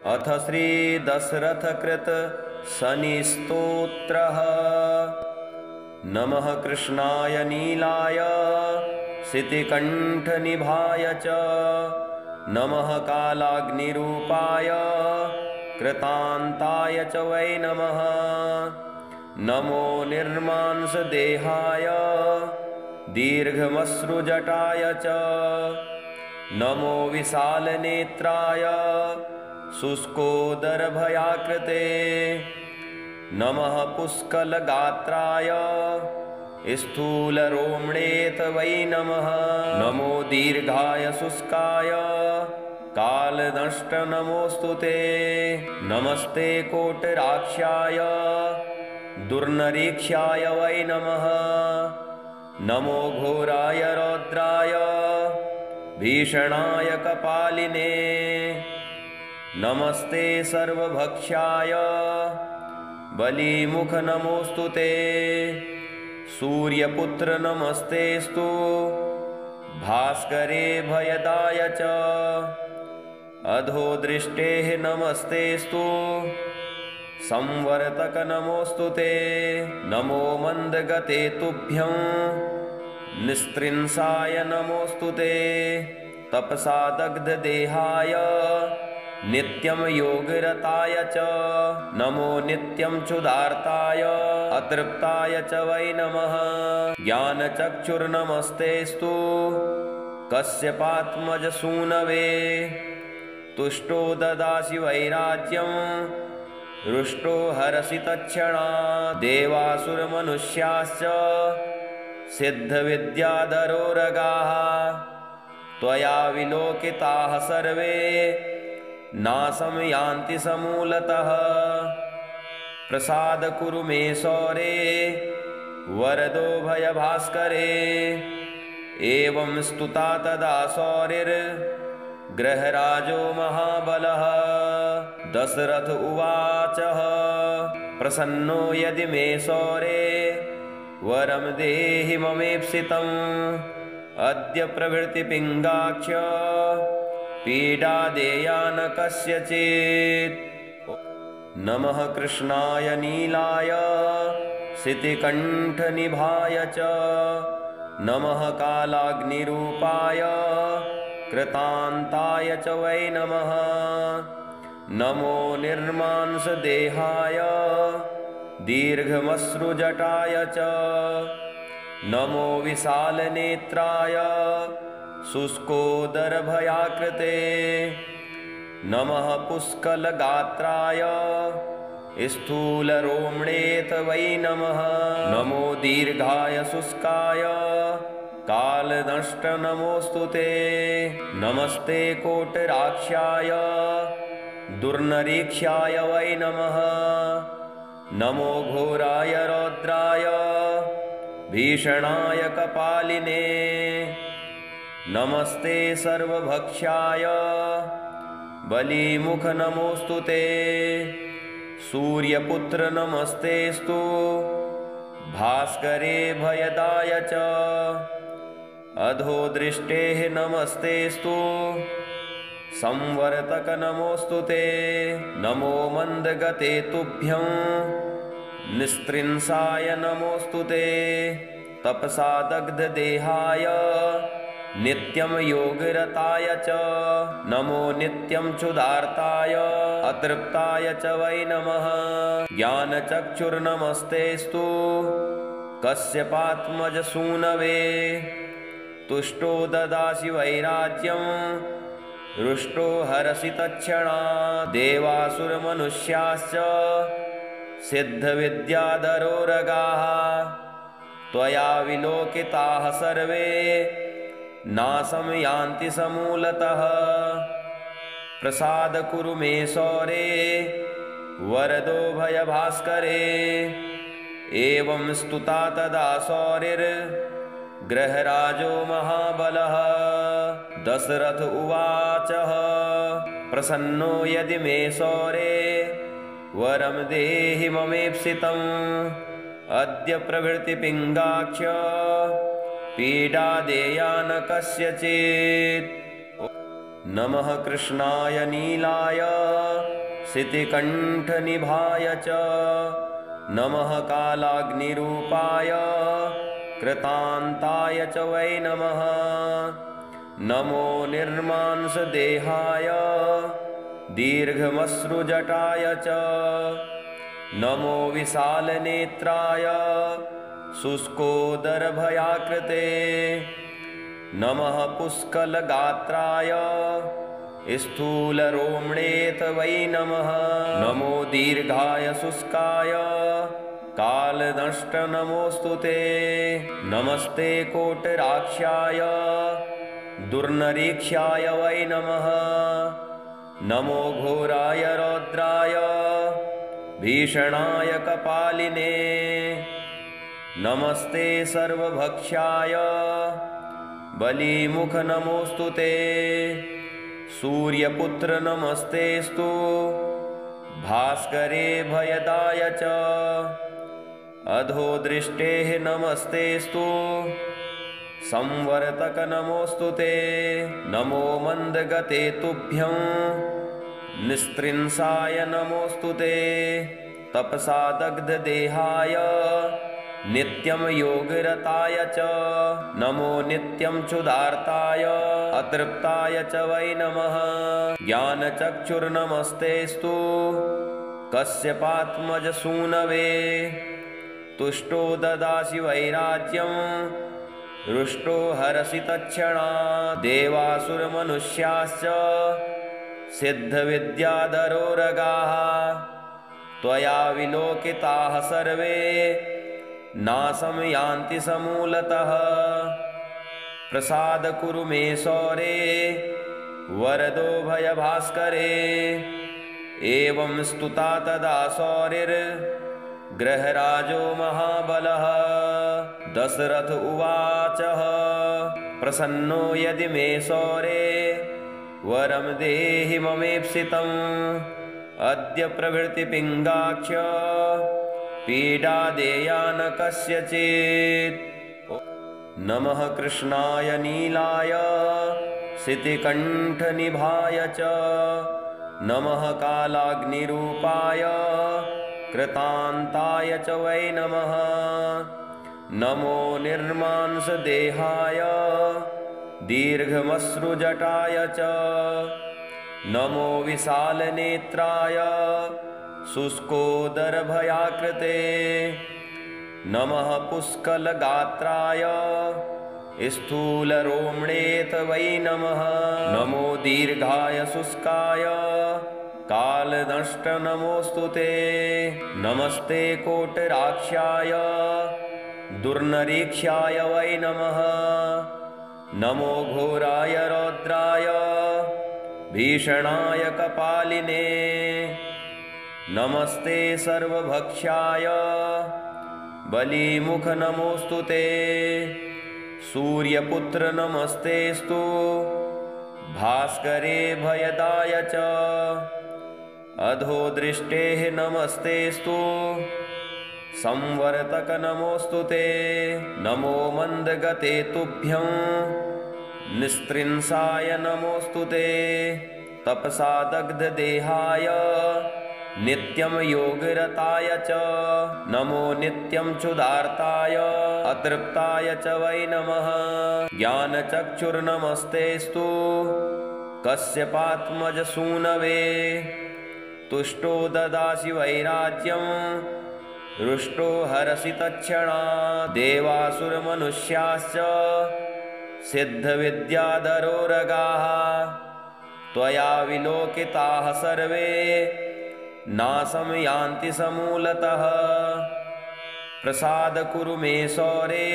अथ श्री दशरथ कृत शनि स्तोत्रः। नमः कृष्णाय नीलाय शितिकण्ठनिभाय च नमः कालाग्निरूपाय कृतान्ताय च वै नमः। नमो निर्मांसदेहाय दीर्घमश्रुजटाय च नमो विशालनेत्राय शुष्कोदरभयाकृते नमः पुष्कलगात्राय स्थूलरोम्णेत वै नमः। नमो दीर्घाय शुष्काय कालदंष्ट नमोऽस्तु ते। नमस्ते कोटराक्षाय दुर्नरीक्षाय वै नमः। नमो घोराय रौद्राय भीषणाय कपालिने नमस्ते सर्वभक्षाय बलिमुख नमोऽस्तु ते। सूर्यपुत्र नमस्तेस्तु भास्करे भयदाय च अधोदृष्टेः नमस्तेस्तु संवर्तक नमोऽस्तु ते। नमो मन्दगते तुभ्यं निस्त्रिंसाय नमोऽस्तु ते। तपसा दग्धदेहाय नित्यं योगरताय च नमो नित्यं क्षुधार्ताय अतृप्ताय च वै नमः। ज्ञानचक्षुर्नमस्तेस्तु कश्यपात्मजसूनवे तुष्टो ददासि वैराज्यं रुष्टो हरसि तत्क्षणात्। देवासुरमनुष्याश्च सिद्धविद्याधरोरगाः त्वया विलोकिताः सर्वे नाशं यान्ति समूलतः। प्रसाद कुरु मे शौरे वरदो भयभास्करे। एवं स्तुता तदा शौरिर्ग्रहराजो महाबलः। दशरथ उवाच प्रसन्नो यदि मे शौरे वरं देहि ममेप्सितम्। अद्य प्रभृति पिङ्गाक्ष पीडा देया न कस्यचित्। नमः कृष्णाय नीलाय शितिकण्ठनिभाय च नमः कालाग्निरूपाय कृतान्ताय च वै नमः। नमो निर्मांसदेहाय दीर्घमश्रुजटाय च नमो विशालनेत्राय शुष्कोदरभयाकृते नमः पुष्कलगात्राय स्थूलरोम्णेत वै नमः। नमो दीर्घाय शुष्काय कालदंष्ट नमोऽस्तु ते। नमस्ते कोटराक्षाय दुर्नरीक्षाय वै नमः। नमो घोराय रौद्राय भीषणाय कपालिने नमस्ते सर्वभक्षाय बलिमुख नमोऽस्तु ते। सूर्यपुत्र नमस्तेस्तु भास्करे भयदाय च अधोदृष्टेः नमस्तेस्तु संवर्तक नमोऽस्तु ते। नमो मन्दगते तुभ्यं निस्त्रिंसाय नमोऽस्तु ते। तपसा दग्धदेहाय नित्यं योगरताय च नमो नित्यं क्षुधार्ताय अतृप्ताय च वै नमः। ज्ञानचक्षुर्नमस्तेस्तु कश्यपात्मजसूनवे तुष्टो ददासि वैराज्यं रुष्टो हरसि तत्क्षणात्। देवासुरमनुष्याश्च सिद्धविद्याधरोरगाः त्वया विलोकिताः सर्वे नाशं यान्ति समूलतः। प्रसाद कुरु मे शौरे वरदो भयभास्करे। एवं स्तुता तदा शौरिर्ग्रहराजो महाबलः। दशरथ उवाच प्रसन्नो यदि मे शौरे वरं देहि ममेप्सितम्। अद्य प्रभृति पिङ्गाक्ष पीडा देया न कस्यचित्। नमः कृष्णाय नीलाय सितिकण्ठनिभाय च नमः कालाग्निरूपाय कृतान्ताय च वै नमः नमो निर्मांसदेहाय दीर्घमश्रुजटाय च नमो विशालनेत्राय शुष्कोदरभयाकृते नमः पुष्कलगात्राय स्थूलरोम्णेत वै नमः नमो दीर्घाय शुष्काय कालदंष्ट नमोऽस्तु ते नमस्ते कोटराक्षाय दुर्नरीक्षाय वै नमः नमो घोराय रौद्राय भीषणाय कपालिने नमस्ते सर्वभक्षाय बलिमुख नमोऽस्तु ते सूर्यपुत्र नमस्तेस्तु भास्करे भयदाय च अधोदृष्टेः नमस्तेस्तु संवर्तक नमोऽस्तु ते नमो मन्दगते तुभ्यं निस्त्रिंसाय नमोऽस्तु ते तपसा दग्धदेहाय नित्यं योगरताय च नमो नित्यं क्षुधार्ताय अतृप्ताय च वै नमः ज्ञानचक्षुर्नमस्तेस्तु कश्यपात्मजसूनवे तुष्टो ददासि वैराज्यं रुष्टो हरसि तत्क्षणात् देवासुरमनुष्याश्च सिद्धविद्याधरोरगाः त्वया विलोकिताः सर्वे नाशं यान्ति समूलतः प्रसाद कुरु मे सौरे वरदो भयभास्करे एवं स्तुता तदा सौरिर्ग्रहराजो महाबलः दशरथ उवाच प्रसन्नो यदि मे सौरे वरं देहि ममेप्सितम् अद्य प्रभृति पिङ्गाक्ष पीडा देया न कस्यचित् नमः कृष्णाय नीलाय सितिकण्ठनिभाय च नमः कालाग्निरूपाय कृतान्ताय च वै नमः नमो निर्मांसदेहाय दीर्घमश्रुजटाय च नमो विशालनेत्राय शुष्कोदरभयाकृते नमः पुष्कलगात्राय स्थूलरोम्णेत वै नमः नमो दीर्घाय शुष्काय कालदंष्ट नमोऽस्तु ते नमस्ते कोटराक्षाय दुर्नरीक्षाय वै नमः नमो घोराय रौद्राय भीषणाय कपालिने नमस्ते सर्वभक्षाय बलिमुख नमोऽस्तु ते सूर्यपुत्र नमस्तेस्तु भास्करे भयदाय च अधोदृष्टेः नमस्तेस्तु संवर्तक नमोऽस्तु ते नमो मन्दगते तुभ्यं निस्त्रिंसाय नमोऽस्तु ते तपसा दग्धदेहाय नित्यं योगरताय च नमो नित्यं क्षुधार्ताय अतृप्ताय च वै नमः ज्ञानचक्षुर्नमस्तेस्तु कश्यपात्मजसूनवे तुष्टो ददासि वैराज्यं रुष्टो हरसि तत्क्षणात् देवासुरमनुष्याश्च सिद्धविद्याधरोरगाः त्वया विलोकिताः सर्वे नाशं यान्ति समूलतः प्रसाद कुरु मे सौरे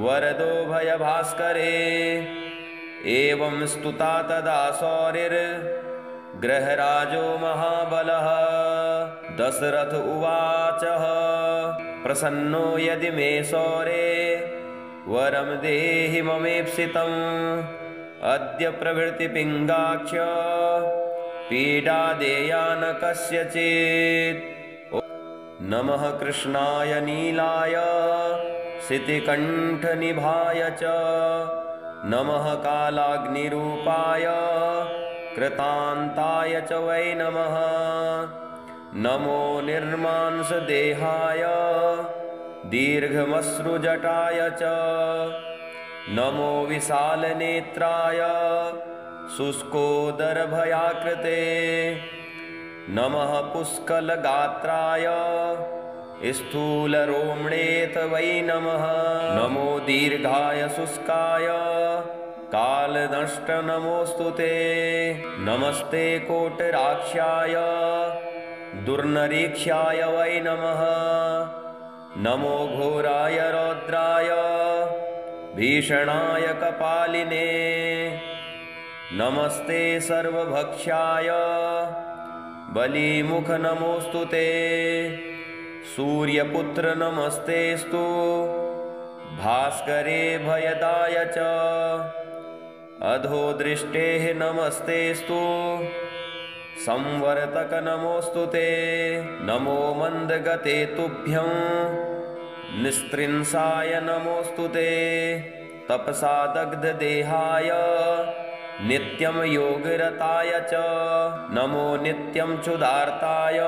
वरदो भयभास्करे एवं स्तुता तदा सौरिर्ग्रहराजो महाबलः दशरथ उवाच प्रसन्नो यदि मे सौरे वरं देहि ममेप्सितम् अद्य प्रभृति पिङ्गाक्ष पीडा देया न कस्यचित् नमः कृष्णाय नीलाय सितिकण्ठनिभाय च नमः कालाग्निरूपाय कृतान्ताय च वै नमः। नमो निर्मांसदेहाय दीर्घमश्रुजटाय च। नमो विशालनेत्राय शुष्कोदरभयाकृते। नमः पुष्कलगात्राय स्थूलरोम्णेत वै नमः। नमो दीर्घाय शुष्काय कालदंष्ट नमोऽस्तु ते। नमस्ते कोटराक्षाय दुर्निरीक्षाय वै नमः। नमो घोराय रौद्राय भीषणाय कपालिने। नमस्ते सर्वभक्षाय बलिमुख नमोऽस्तु ते। सूर्यपुत्र नमस्तेस्तु भास्करे भयदाय च। अधोदृष्टेः नमस्तेस्तु संवर्तक नमोऽस्तु ते। नमो मन्दगते तुभ्यं निस्त्रिंसाय नमोऽस्तु ते। तपसा दग्धदेहाय नित्यं योगरताय च। नमो नित्यं क्षुधार्ताय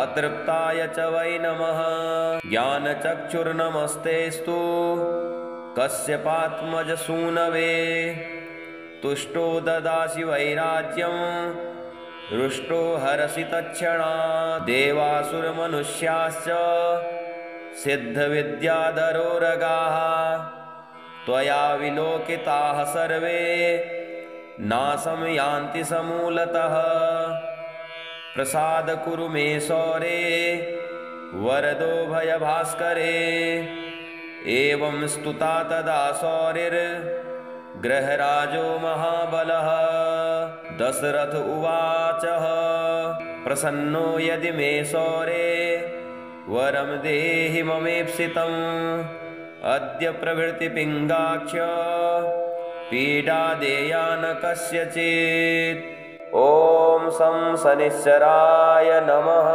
अतृप्ताय च वै नमः। ज्ञानचक्षुर्नमस्तेस्तु कश्यपात्मजसूनवे। तुष्टो ददासि वैराज्यं रुष्टो हरसि तत्क्षणात्। देवासुरमनुष्याश्च सिद्धविद्याधरोरगाः त्वया विलोकिताः सर्वे नाशं यान्ति समूलतः। प्रसाद कुरु मे सौरे वरदो भयभास्करे। एवं स्तुता तदा सौरिर्ग्रहराजो महाबलः। दशरथ उवाच प्रसन्नो यदि मे सौरे वरं देहि ममेप्सितम्। अद्य प्रभृति पिङ्गाक्ष पीडा देया न कस्यचित्। ॐ शं शनिश्चराय नमः।